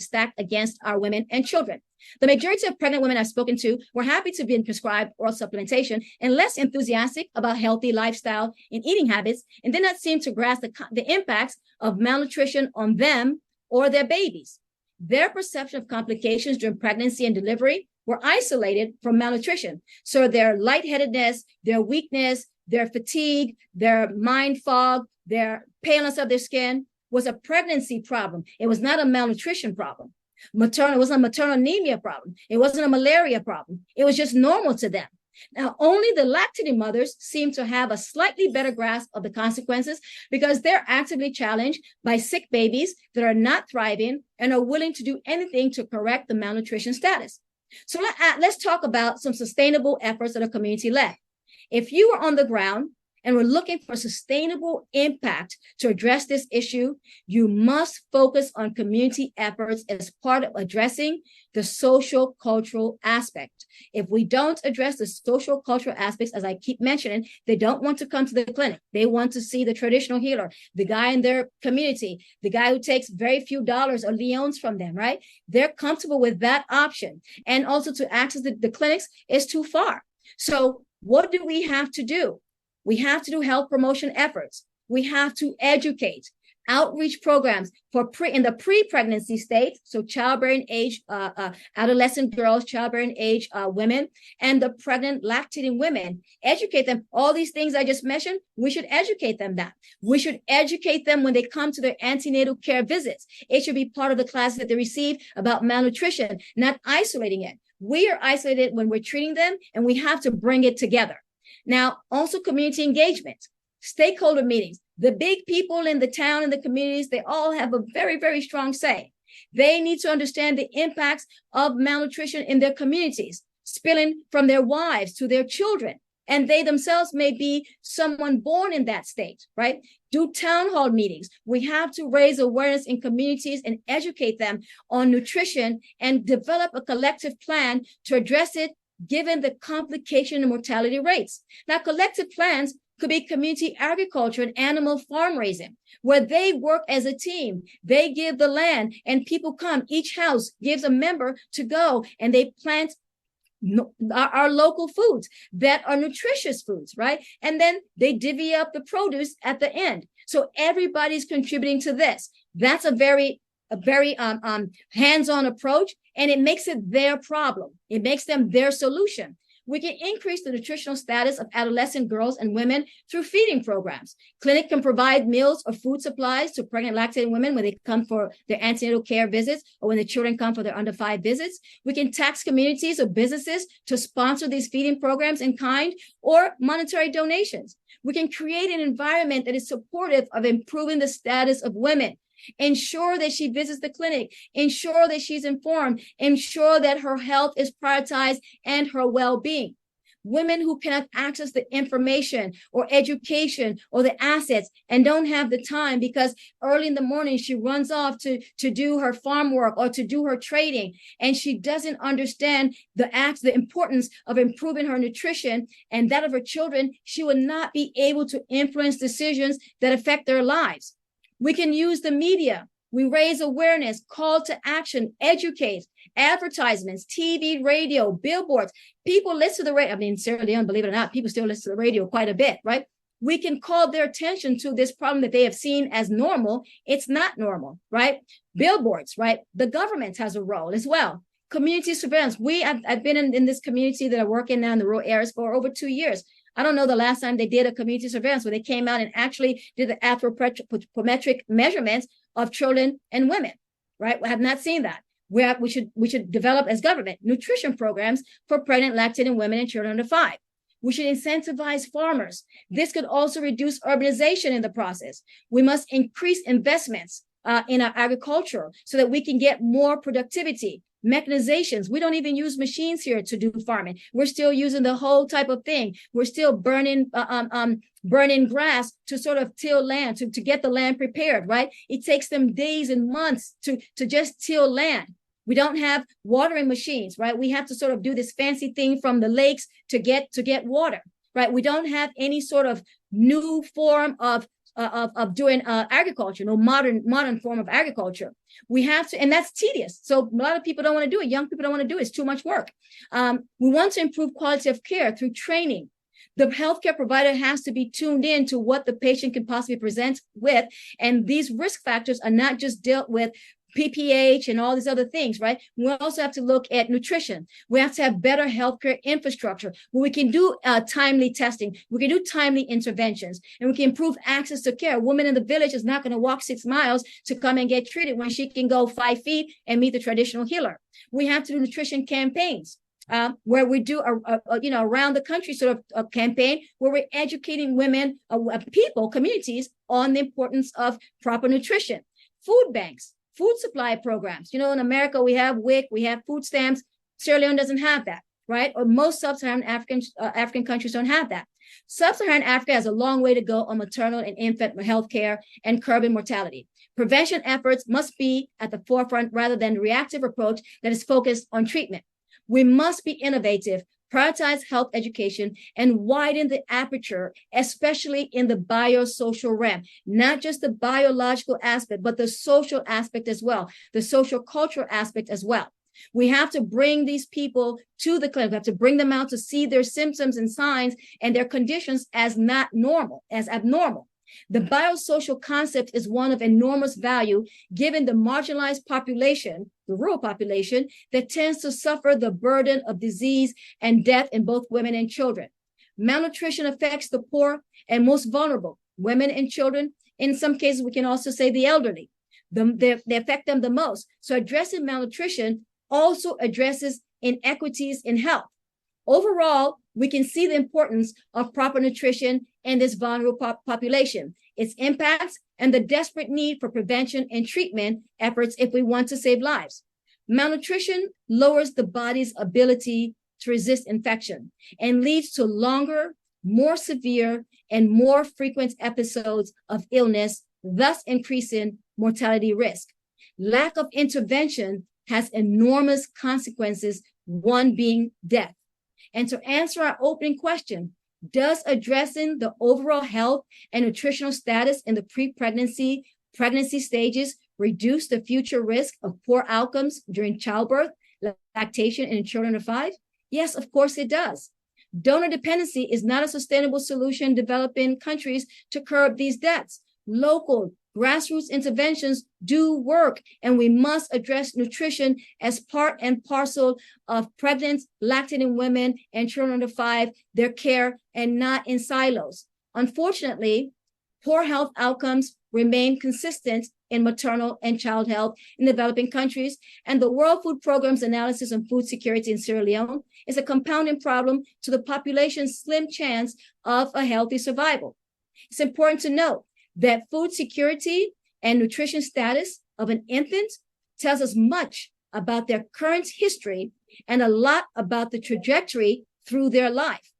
stacked against our women and children. The majority of pregnant women I've spoken to were happy to be prescribed oral supplementation and less enthusiastic about healthy lifestyle and eating habits, and did not seem to grasp the impacts of malnutrition on them or their babies. Their perception of complications during pregnancy and delivery were isolated from malnutrition. So their lightheadedness, their weakness, their fatigue, their mind fog, their paleness of their skin was a pregnancy problem. It was not a malnutrition problem. It wasn't a maternal anemia problem. It wasn't a malaria problem. It was just normal to them. Now, only the lactating mothers seem to have a slightly better grasp of the consequences because they're actively challenged by sick babies that are not thriving and are willing to do anything to correct the malnutrition status. So let's talk about some sustainable efforts that are community led. If you are on the ground and we're looking for sustainable impact to address this issue, you must focus on community efforts as part of addressing the social cultural aspect. If we don't address the social cultural aspects, as I keep mentioning, they don't want to come to the clinic. They want to see the traditional healer, the guy in their community, the guy who takes very few dollars or leones from them, right? They're comfortable with that option. And also to access the clinics is too far. So what do we have to do? We have to do health promotion efforts. We have to educate, outreach programs for in the pre-pregnancy state, so childbearing age, adolescent girls, childbearing age women, and the pregnant lactating women. Educate them. All these things I just mentioned, we should educate them that. We should educate them when they come to their antenatal care visits. It should be part of the classes that they receive about malnutrition, not isolating it. We are isolated when we're treating them, and we have to bring it together. Now, also community engagement, stakeholder meetings. The big people in the town and the communities, they all have a very, very strong say. They need to understand the impacts of malnutrition in their communities, spilling from their wives to their children. And they themselves may be someone born in that state, right? Do town hall meetings. We have to raise awareness in communities and educate them on nutrition and develop a collective plan to address it given the complication and mortality rates. Now, collective plans could be community agriculture and animal farm raising, where they work as a team. They give the land and people come. Each house gives a member to go and they plant our local foods that are nutritious foods, right? And then they divvy up the produce at the end. So everybody's contributing to this. That's a very hands-on approach, and it makes it their problem. It makes them their solution. We can increase the nutritional status of adolescent girls and women through feeding programs. Clinic can provide meals or food supplies to pregnant lactating women when they come for their antenatal care visits or when the children come for their under 5 visits. We can tax communities or businesses to sponsor these feeding programs in kind or monetary donations. We can create an environment that is supportive of improving the status of women. Ensure that she visits the clinic, ensure that she's informed, ensure that her health is prioritized and her well-being. Women who cannot access the information or education or the assets and don't have the time because early in the morning she runs off to do her farm work or to do her trading, and she doesn't understand the importance of improving her nutrition and that of her children, she will not be able to influence decisions that affect their lives. We can use the media. We raise awareness, call to action, educate, advertisements, TV, radio, billboards. People listen to the radio. I mean, Sierra Leone, believe it or not, people still listen to the radio quite a bit, right? We can call their attention to this problem that they have seen as normal. It's not normal, right? Billboards, right? The government has a role as well. Community surveillance. I've been in this community that I work in now in the rural areas for over 2 years. I don't know the last time they did a community surveillance where they came out and actually did the anthropometric measurements of children and women, right? We have not seen that. We should develop as government nutrition programs for pregnant lactating women and children under 5. We should incentivize farmers. This could also reduce urbanization in the process. We must increase investments in our agriculture so that we can get more productivity. Mechanizations. We don't even use machines here to do farming. We're still using the whole type of thing. We're still burning grass to sort of till land, to get the land prepared, right? It takes them days and months to just till land. We don't have watering machines, right? We have to sort of do this fancy thing from the lakes to get water, right? We don't have any sort of new form of of doing agriculture, modern form of agriculture. We have to, and that's tedious. So a lot of people don't want to do it. Young people don't want to do it. It's too much work. We want to improve quality of care through training. The healthcare provider has to be tuned in to what the patient can possibly present with. And these risk factors are not just dealt with PPH and all these other things, right? We also have to look at nutrition. We have to have better healthcare infrastructure where we can do timely testing. We can do timely interventions, and we can improve access to care. A woman in the village is not going to walk 6 miles to come and get treated when she can go 5 feet and meet the traditional healer. We have to do nutrition campaigns. Where we do around the country sort of a campaign where we're educating women, people, communities on the importance of proper nutrition. Food banks, food supply programs. In America, we have WIC, we have food stamps. Sierra Leone doesn't have that, right? Or most sub-Saharan African countries don't have that. Sub-Saharan Africa has a long way to go on maternal and infant health care and curbing mortality. Prevention efforts must be at the forefront rather than a reactive approach that is focused on treatment. We must be innovative, prioritize health education, and widen the aperture, especially in the biosocial realm, not just the biological aspect, but the social aspect as well, the social cultural aspect as well. We have to bring these people to the clinic. We have to bring them out to see their symptoms and signs and their conditions as not normal, as abnormal. The biosocial concept is one of enormous value given the marginalized population, the rural population, that tends to suffer the burden of disease and death in both women and children. Malnutrition affects the poor and most vulnerable, women and children. In some cases, we can also say the elderly. They affect them the most. So addressing malnutrition also addresses inequities in health. Overall, we can see the importance of proper nutrition in this vulnerable population, its impacts, and the desperate need for prevention and treatment efforts if we want to save lives. Malnutrition lowers the body's ability to resist infection and leads to longer, more severe, and more frequent episodes of illness, thus increasing mortality risk. Lack of intervention has enormous consequences, one being death. And to answer our opening question, does addressing the overall health and nutritional status in the pre-pregnancy, pregnancy stages reduce the future risk of poor outcomes during childbirth, lactation, and in children of 5? Yes, of course it does. Donor dependency is not a sustainable solution in developing countries to curb these deaths. Local grassroots interventions do work, and we must address nutrition as part and parcel of pregnant, lactating women and children under 5, their care, and not in silos. Unfortunately, poor health outcomes remain consistent in maternal and child health in developing countries, and the World Food Programme's analysis on food security in Sierra Leone is a compounding problem to the population's slim chance of a healthy survival. It's important to note that food security and nutrition status of an infant tells us much about their current history and a lot about the trajectory through their life.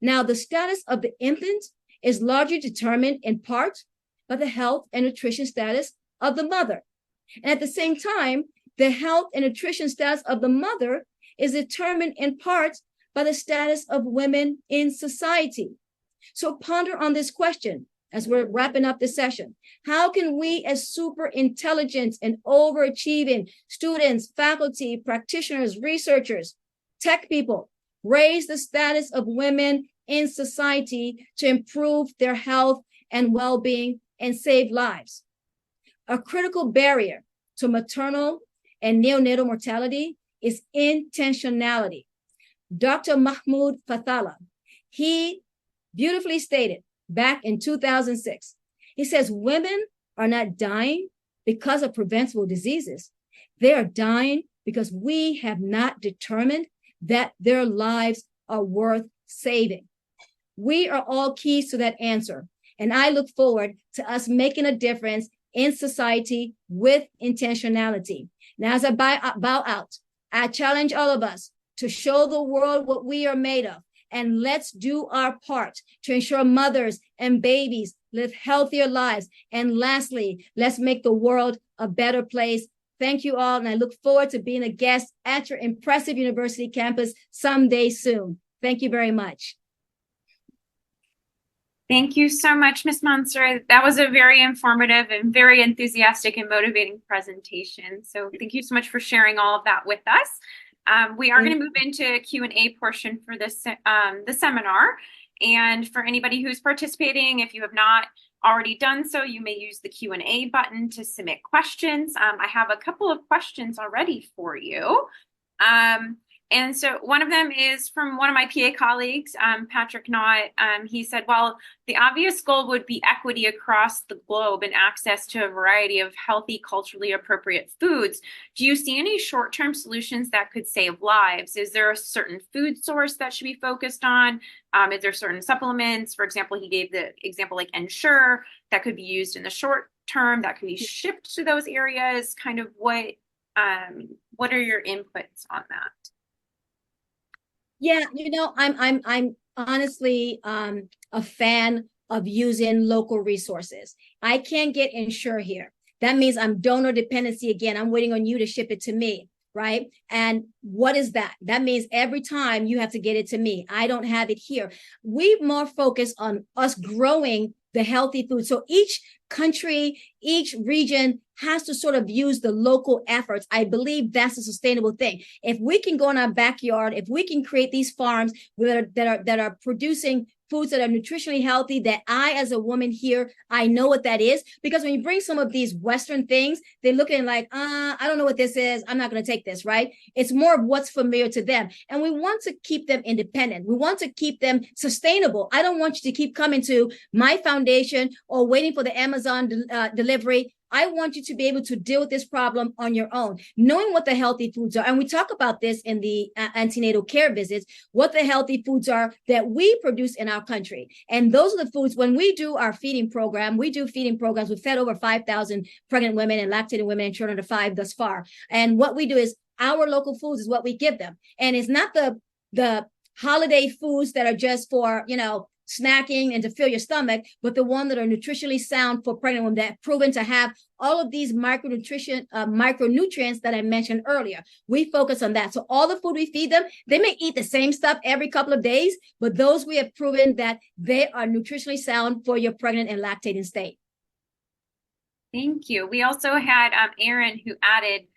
Now, the status of the infant is largely determined in part by the health and nutrition status of the mother. And at the same time, the health and nutrition status of the mother is determined in part by the status of women in society. So ponder on this question as we're wrapping up this session. How can we as super intelligent and overachieving students, faculty, practitioners, researchers, tech people raise the status of women in society to improve their health and well-being and save lives? A critical barrier to maternal and neonatal mortality is intentionality. Dr. Mahmoud Fathala, he beautifully stated back in 2006, he says, women are not dying because of preventable diseases. They are dying because we have not determined that their lives are worth saving. We are all keys to that answer. And I look forward to us making a difference in society with intentionality. Now, as I bow out, I challenge all of us to show the world what we are made of. And let's do our part to ensure mothers and babies live healthier lives. And lastly, let's make the world a better place. Thank you all. And I look forward to being a guest at your impressive university campus someday soon. Thank you very much. Thank you so much, Ms. Mansaray. That was a very informative and very enthusiastic and motivating presentation. So thank you so much for sharing all of that with us. We are going to move into Q&A portion for this the seminar. And for anybody who's participating, if you have not already done so, you may use the Q&A button to submit questions. I have a couple of questions already for you. And so one of them is from one of my PA colleagues, Patrick Knott. He said, well, the obvious goal would be equity across the globe and access to a variety of healthy, culturally appropriate foods. Do you see any short-term solutions that could save lives? Is there a certain food source that should be focused on? Is there certain supplements? For example, he gave the example like Ensure that could be used in the short term, that could be shipped to those areas. Kind of what are your inputs on that? Yeah, I'm honestly a fan of using local resources. I can't get Ensure here. That means I'm donor dependency again. I'm waiting on you to ship it to me, right? And what is that? That means every time you have to get it to me. I don't have it here. We more focus on us growing the healthy food. So each country, each region has to sort of use the local efforts. I believe that's a sustainable thing. If we can go in our backyard, if we can create these farms that are producing foods that are nutritionally healthy, that I, as a woman here, I know what that is. Because when you bring some of these Western things, they're looking like, I don't know what this is. I'm not going to take this, right? It's more of what's familiar to them. And we want to keep them independent. We want to keep them sustainable. I don't want you to keep coming to my foundation or waiting for the Amazon delivery. I want you to be able to deal with this problem on your own, knowing what the healthy foods are. And we talk about this in the antenatal care visits, what the healthy foods are that we produce in our country. And those are the foods, when we do our feeding program, we do feeding programs. We've fed over 5,000 pregnant women and lactating women and children to 5 thus far. And what we do is our local foods is what we give them. And it's not the holiday foods that are just for, snacking and to fill your stomach, but the ones that are nutritionally sound for pregnant women that have proven to have all of these micronutrients that I mentioned earlier. We focus on that. So all the food we feed them, they may eat the same stuff every couple of days, but those we have proven that they are nutritionally sound for your pregnant and lactating state. Thank you. We also had Aaron who added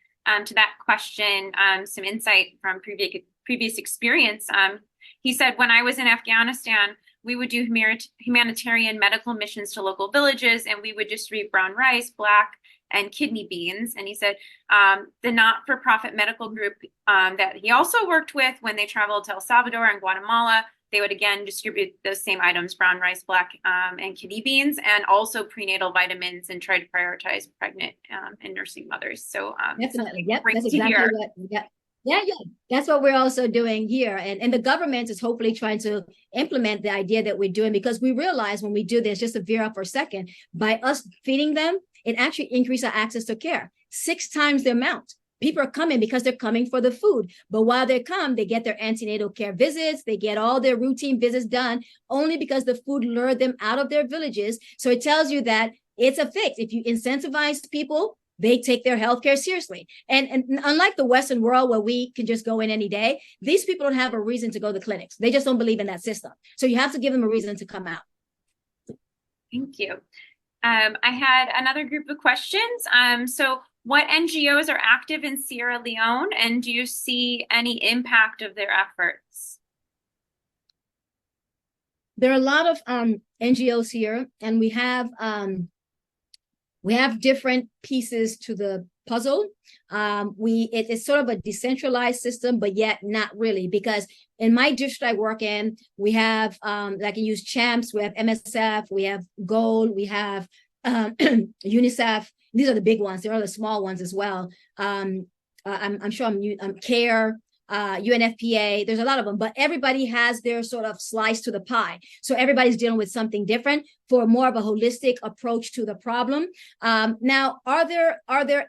to that question some insight from previous experience. He said, when I was in Afghanistan, we would do humanitarian medical missions to local villages, and we would distribute brown rice, black, and kidney beans. And he said the not-for-profit medical group that he also worked with, when they traveled to El Salvador and Guatemala, they would again distribute those same items, brown rice, black, and kidney beans, and also prenatal vitamins, and try to prioritize pregnant and nursing mothers. So definitely, yep, that's exactly what. Yeah, that's what we're also doing here. And the government is hopefully trying to implement the idea that we're doing, because we realize when we do this, just to veer up for a second, by us feeding them, it actually increases our access to care 6 times the amount. People are coming because they're coming for the food. But while they come, they get their antenatal care visits. They get all their routine visits done only because the food lured them out of their villages. So it tells you that it's a fix. If you incentivize people, they take their healthcare seriously. And unlike the Western world where we can just go in any day, these people don't have a reason to go to clinics. They just don't believe in that system. So you have to give them a reason to come out. Thank you. I had another group of questions. So what NGOs are active in Sierra Leone, and do you see any impact of their efforts? There are a lot of NGOs here, and we have different pieces to the puzzle. It's sort of a decentralized system, but yet not really, because in my district I work in, we have, I can use CHAMPS, we have MSF, we have GOAL, we have UNICEF. These are the big ones. There are the small ones as well. I'm sure I'm CARE, UNFPA, there's a lot of them, but everybody has their sort of slice to the pie. So everybody's dealing with something different for more of a holistic approach to the problem. Now, are there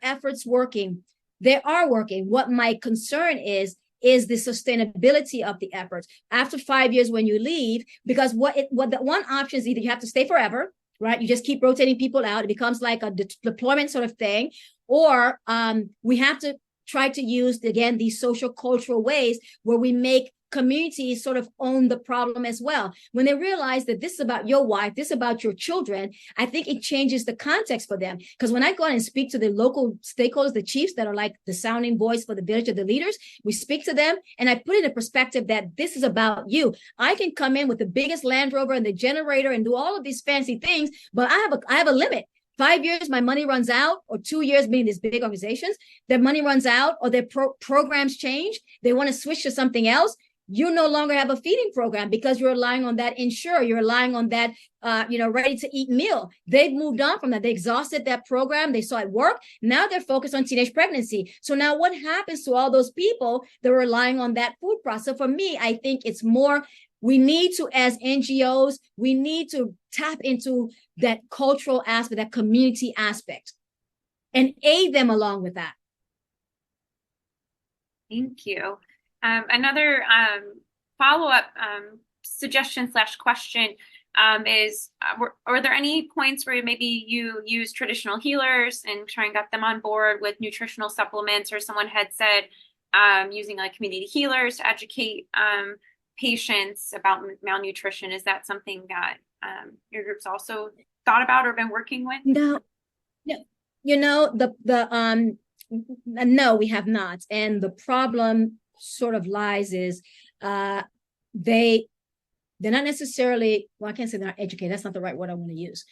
efforts working? They are working. What my concern is the sustainability of the efforts after 5 years when you leave, because what the one option is either you have to stay forever, right? You just keep rotating people out. It becomes like a deployment sort of thing, or we have to try to use, again, these social cultural ways where we make communities sort of own the problem as well. When they realize that this is about your wife, this is about your children, I think it changes the context for them. Because when I go out and speak to the local stakeholders, the chiefs that are like the sounding voice for the village of the leaders, we speak to them and I put in a perspective that this is about you. I can come in with the biggest Land Rover and the generator and do all of these fancy things, but I have a limit. 5 years, my money runs out, or 2 years, being these big organizations, their money runs out, or their programs change. They want to switch to something else. You no longer have a feeding program because you're relying on that insure. You're relying on that, ready to eat meal. They've moved on from that. They exhausted that program. They saw it work. Now they're focused on teenage pregnancy. So now what happens to all those people that are relying on that food process? So for me, I think it's more, we need to, as NGOs, we need to tap into that cultural aspect, that community aspect, and aid them along with that. Thank you. Another follow-up suggestion / question is, are there any points where maybe you use traditional healers and try and get them on board with nutritional supplements, or someone had said using like community healers to educate patients about malnutrition? Is that something that your group's also thought about or been working with? No, no, we have not. And the problem sort of lies is they're not necessarily, well, I can't say they're not educated. That's not the right word I want to use.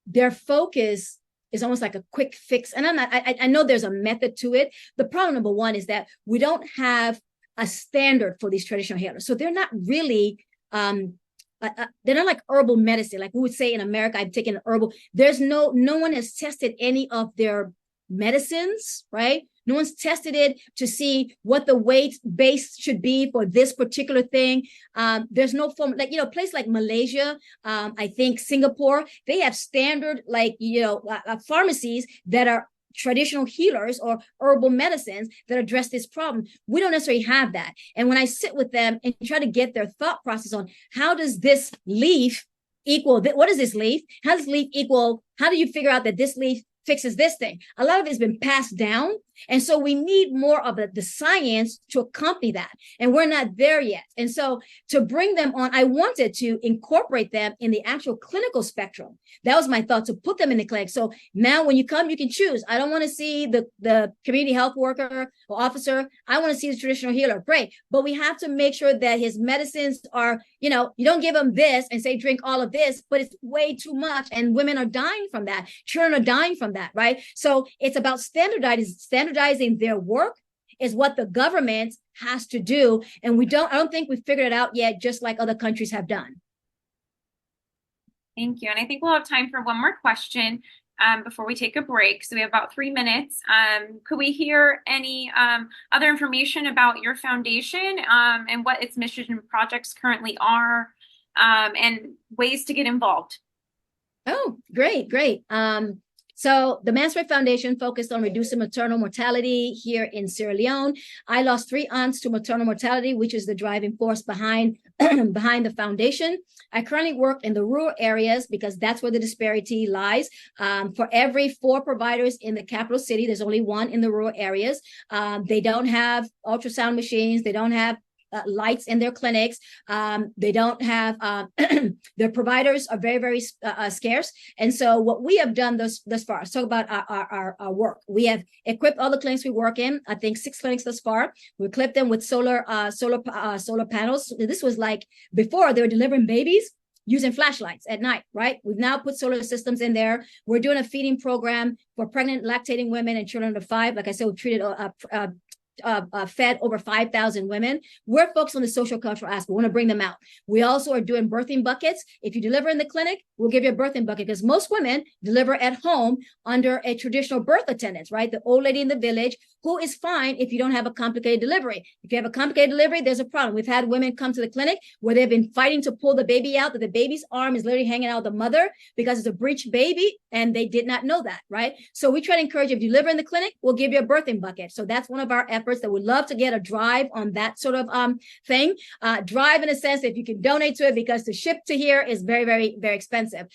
Their focus is almost like a quick fix. And I know there's a method to it. The problem, number one, is that we don't have a standard for these traditional healers. So they're not really, they're not like herbal medicine. Like we would say in America, I've taken an herbal. There's no one has tested any of their medicines, right? No one's tested it to see what the weight base should be for this particular thing. There's no form, like, place like Malaysia, I think Singapore, they have standard, pharmacies that are traditional healers or herbal medicines that address this problem. We don't necessarily have that. And when I sit with them and try to get their thought process on how does this leaf equal, what is this leaf? How does leaf equal, how do you figure out that this leaf fixes this thing? A lot of it's been passed down. And so we need more of the science to accompany that. And we're not there yet. And so to bring them on, I wanted to incorporate them in the actual clinical spectrum. That was my thought, to put them in the clinic. So now when you come, you can choose. I don't want to see the community health worker or officer. I want to see the traditional healer. Great. But we have to make sure that his medicines are, you don't give him this and say, drink all of this, but it's way too much. And women are dying from that. Children are dying from that, right? So it's about standardizing their work is what the government has to do. And I don't think we've figured it out yet, just like other countries have done. Thank you. And I think we'll have time for one more question before we take a break. So we have about 3 minutes. Could we hear any other information about your foundation and what its mission and projects currently are, and ways to get involved? Oh, great. So the Mansaray Foundation focused on reducing maternal mortality here in Sierra Leone. I lost 3 aunts to maternal mortality, which is the driving force behind the foundation. I currently work in the rural areas because that's where the disparity lies. For every 4 providers in the capital city, there's only 1 in the rural areas. They don't have ultrasound machines. They don't have lights in their clinics. They don't have, their providers are very, very scarce. And so what we have done thus far, let's talk about our work. We have equipped all the clinics we work in, I think 6 clinics thus far. We equipped them with solar panels. This was like before they were delivering babies using flashlights at night, right? We've now put solar systems in there. We're doing a feeding program for pregnant, lactating women and children under 5. Like I said, we've treated fed over 5,000 women. We're focused on the social cultural aspect. We want to bring them out. We also are doing birthing buckets. If you deliver in the clinic, we'll give you a birthing bucket, because most women deliver at home under a traditional birth attendant, right? The old lady in the village who is fine if you don't have a complicated delivery. If you have a complicated delivery, there's a problem. We've had women come to the clinic where they've been fighting to pull the baby out, that the baby's arm is literally hanging out of the mother because it's a breech baby, and they did not know that, right? So we try to encourage, if you deliver in the clinic, we'll give you a birthing bucket. So that's one of our efforts. efforts that would love to get a drive on that sort of thing. Drive in a sense that if you can donate to it, because to ship to here is very, very, very expensive.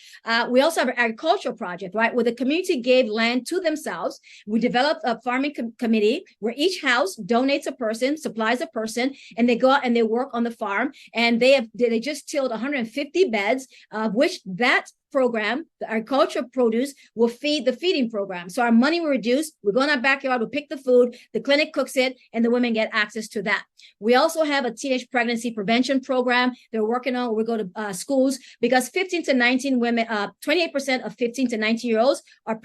We also have an agricultural project, right, where the community gave land to themselves. We developed a farming committee where each house donates a person, supplies a person, and they go out and they work on the farm. And they just tilled 150 beds, of which that program, the agricultural produce, will feed the feeding program. So our money will reduce. We go in our backyard, we pick the food, the clinic cooks it, and the women get access to that. We also have a teenage pregnancy prevention program they're working on. We go to schools because 15 to 19 women, 28% of 15 to 19-year-olds are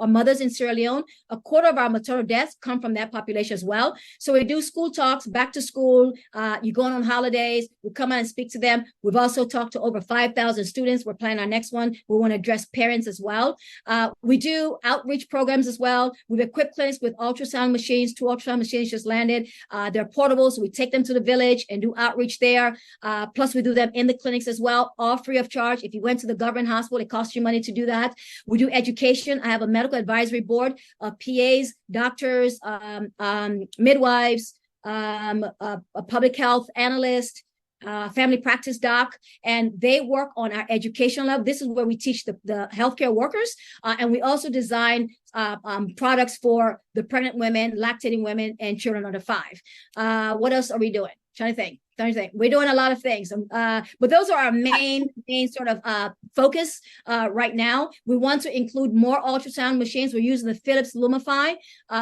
mothers in Sierra Leone. A quarter of our maternal deaths come from that population as well. So we do school talks, back to school. You're going on holidays. We come out and speak to them. We've also talked to over 5,000 students. We're planning our next one. We want to address parents as well. We do outreach programs as well. We've equipped clinics with ultrasound machines. 2 ultrasound machines just landed. They're portable, so we take them to the village and do outreach there. Plus, we do them in the clinics as well, all free of charge. If you went to the government hospital, it costs you money to do that. We do education. I have a medical advisory board of PAs, doctors, midwives, a public health analyst, family practice doc, and they work on our education level. This is where we teach the healthcare workers, and we also design products for the pregnant women, lactating women, and children under 5. What else are we doing? Trying to think. We're doing a lot of things, but those are our main sort of focus right now. We want to include more ultrasound machines. We're using the Philips Lumify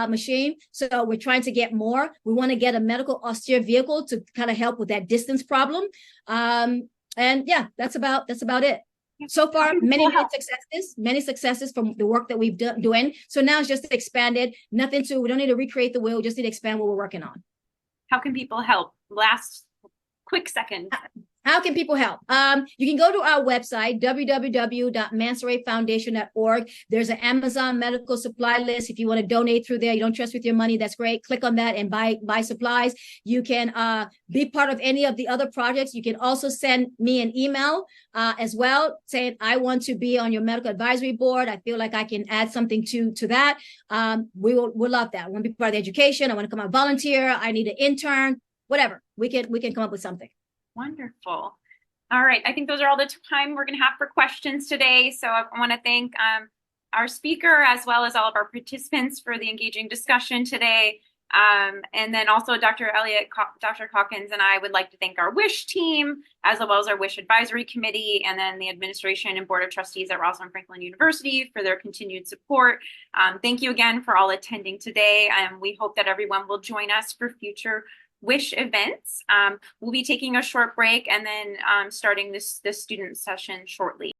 machine, so we're trying to get more. We want to get a medical austere vehicle to kind of help with that distance problem. And yeah, that's about it. So far, many successes from the work that we've doing. So now it's just expanded. We don't need to recreate the wheel. We just need to expand what we're working on. How can people help? Last quick second. How can people help? You can go to our website, www.mansarayfoundation.org. There's an Amazon medical supply list. If you want to donate through there, you don't trust with your money, that's great. Click on that and buy supplies. You can be part of any of the other projects. You can also send me an email as well, saying, I want to be on your medical advisory board. I feel like I can add something to that. We'll love that. I want to be part of the education. I want to come out volunteer. I need an intern, whatever. We can come up with something. Wonderful. All right. I think those are all the time we're going to have for questions today. So I want to thank our speaker as well as all of our participants for the engaging discussion today. And then also Dr. Calkins and I would like to thank our WISH team, as well as our WISH Advisory Committee, and then the administration and Board of Trustees at Rosalind Franklin University for their continued support. Thank you again for all attending today. We hope that everyone will join us for future WISH events. We'll be taking a short break and then starting this student session shortly.